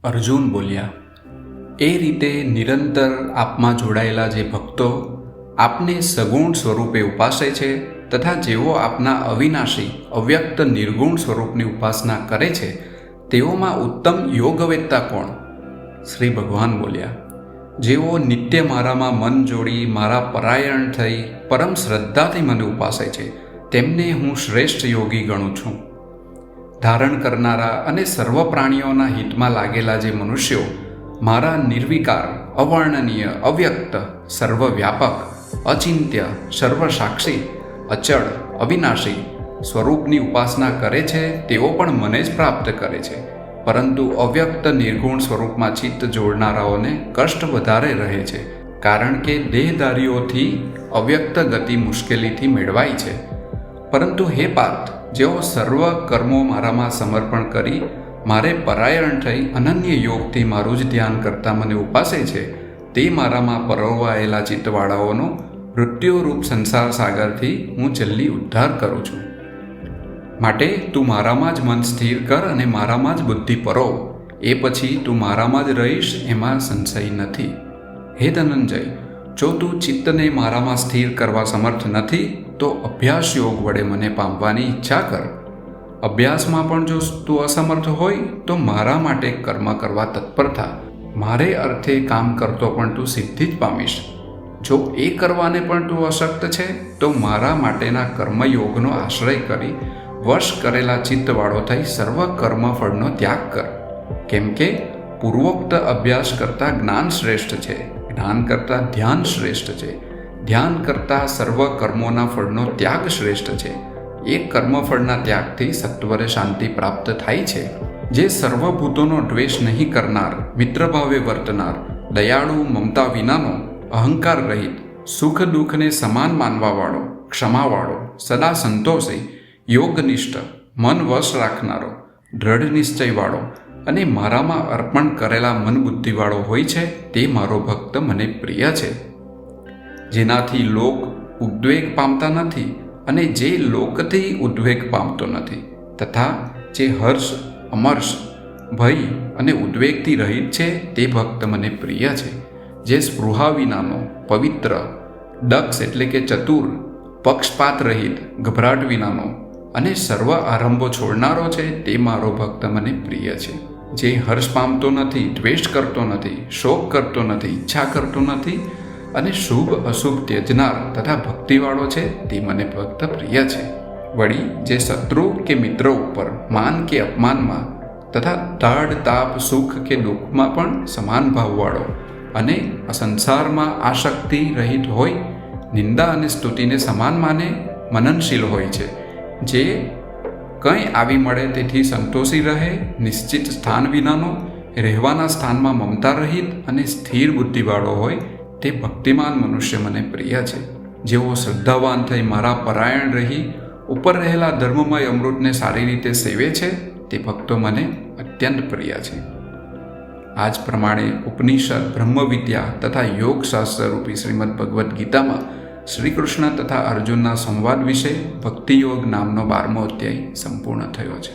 અર્જુન બોલ્યા, એ રીતે નિરંતર આપમાં જોડાયેલા જે ભક્તો આપને સગુણ સ્વરૂપે ઉપાસે છે તથા જેઓ આપના અવિનાશી અવ્યક્ત નિર્ગુણ સ્વરૂપની ઉપાસના કરે છે તેઓમાં ઉત્તમ યોગવેત્તા કોણ? શ્રી ભગવાન બોલ્યા, જેઓ નિત્ય મારામાં મન જોડી મારા પરાયણ થઈ પરમ શ્રદ્ધાથી મને ઉપાસે છે તેમને હું શ્રેષ્ઠ યોગી ગણું છું. ધારણ કરનારા અને સર્વ પ્રાણીઓના હિતમાં લાગેલા જે મનુષ્યો મારા નિર્વિકાર, અવર્ણનીય, અવ્યક્ત, સર્વવ્યાપક, અચિંત્ય, સર્વસાક્ષી, અચળ, અવિનાશી સ્વરૂપની ઉપાસના કરે છે તેઓ પણ મને જ પ્રાપ્ત કરે છે. પરંતુ અવ્યક્ત નિર્ગુણ સ્વરૂપમાં ચિત્ત જોડનારાઓને કષ્ટ વધારે રહે છે, કારણ કે દેહધારીઓથી અવ્યક્ત ગતિ મુશ્કેલીથી મેળવાય છે. પરંતુ હે પાર્થ, જેઓ સર્વ કર્મો મારામાં સમર્પણ કરી મારે પરાયણ થઈ અનન્ય યોગથી મારું જ ધ્યાન કરતા મને ઉપાસે છે તે મારામાં પરોવાયેલા ચિત્તવાળાઓનો મૃત્યુરૂપ સંસાર સાગરથી હું જલ્દી ઉદ્ધાર કરું છું. માટે તું મારામાં જ મન સ્થિર કર અને મારામાં જ બુદ્ધિ પરોવ. એ પછી તું મારામાં જ રહીશ, એમાં સંશય નથી. હે ધનંજય, જો તું ચિત્તને મારામાં સ્થિર કરવા સમર્થ નથી તો અભ્યાસ યોગ વડે મને પામવાની ઈચ્છા કર. અભ્યાસમાં પણ જો તું અસમર્થ હોય તો મારા માટે કર્મ કરવા તત્પર થા. મારે અર્થે કામ કરતો પણ તું સિદ્ધિ જ પામીશ. જો એ કરવાને પણ તું અશક્ત છે તો મારા માટેના કર્મયોગનો આશ્રય કરી વશ કરેલા ચિત્તવાળો થઈ સર્વ કર્મફળનો ત્યાગ કર. કેમ કે પૂર્વોક્ત અભ્યાસ કરતાં જ્ઞાન શ્રેષ્ઠ છે, જ્ઞાન કરતાં ધ્યાન શ્રેષ્ઠ છે, ધ્યાન કરતાં સર્વ કર્મોના ફળનો ત્યાગ શ્રેષ્ઠ છે. એ કર્મફળના ત્યાગથી સત્વરે શાંતિ પ્રાપ્ત થાય છે. જે સર્વભૂતોનો દ્વેષ નહીં કરનાર, મિત્રભાવે વર્તનાર, દયાળુ, મમતા વિનાનો, અહંકાર રહિત, સુખ દુઃખને સમાન માનવાવાળો, ક્ષમાવાળો, સદા સંતોષી, યોગનિષ્ઠ, મન વશ રાખનારો, દ્રઢ નિશ્ચયવાળો અને મારામાં અર્પણ કરેલા મન બુદ્ધિવાળો હોય છે તે મારો ભક્ત મને પ્રિય છે. જેનાથી લોક ઉદ્વેગ પામતા નથી અને જે લોકથી ઉદ્વેગ પામતો નથી, તથા જે હર્ષ, અમર્ષ, ભય અને ઉદ્વેગથી રહિત છે તે ભક્ત મને પ્રિય છે. જે સ્પૃહા વિનાનો, પવિત્ર, દક્ષ એટલે કે ચતુર, પક્ષપાત રહિત, ગભરાટ વિનાનો અને સર્વ આરંભો છોડનારો છે તે મારો ભક્ત મને પ્રિય છે. જે હર્ષ પામતો નથી, દ્વેષ કરતો નથી, શોક કરતો નથી, ઈચ્છા કરતો નથી અને શુભ અશુભ ત્યજનાર તથા ભક્તિવાળો છે તે મને ભક્ત પ્રિય છે. વળી જે શત્રુ કે મિત્ર ઉપર માન કે અપમાનમાં તથા તાડ તાપ, સુખ કે દુઃખમાં પણ સમાન ભાવવાળો અને સંસારમાં આસક્તિ રહિત હોય, નિંદા અને સ્તુતિને સમાન માને, મનનશીલ હોય છે, જે કંઈ આવી મળે તેથી સંતોષી રહે, નિશ્ચિત સ્થાન વિનાનો, રહેવાના સ્થાનમાં મમતા રહિત અને સ્થિર બુદ્ધિવાળો હોય તે ભક્તિમાન મનુષ્ય મને પ્રિય છે. જેઓ શ્રદ્ધાવાન થઈ મારા પરાયણ રહી ઉપર રહેલા ધર્મમય અમૃતને સારી રીતે સેવે છે તે ભક્તો મને અત્યંત પ્રિય છે. આ જ પ્રમાણે ઉપનિષદ, બ્રહ્મવિદ્યા તથા યોગશાસ્ત્ર રૂપી શ્રીમદ ભગવદ્ ગીતામાં શ્રી કૃષ્ણ તથા અર્જુનના સંવાદ વિશે ભક્તિયોગ નામનો 12મો અધ્યાય સંપૂર્ણ થયો છે.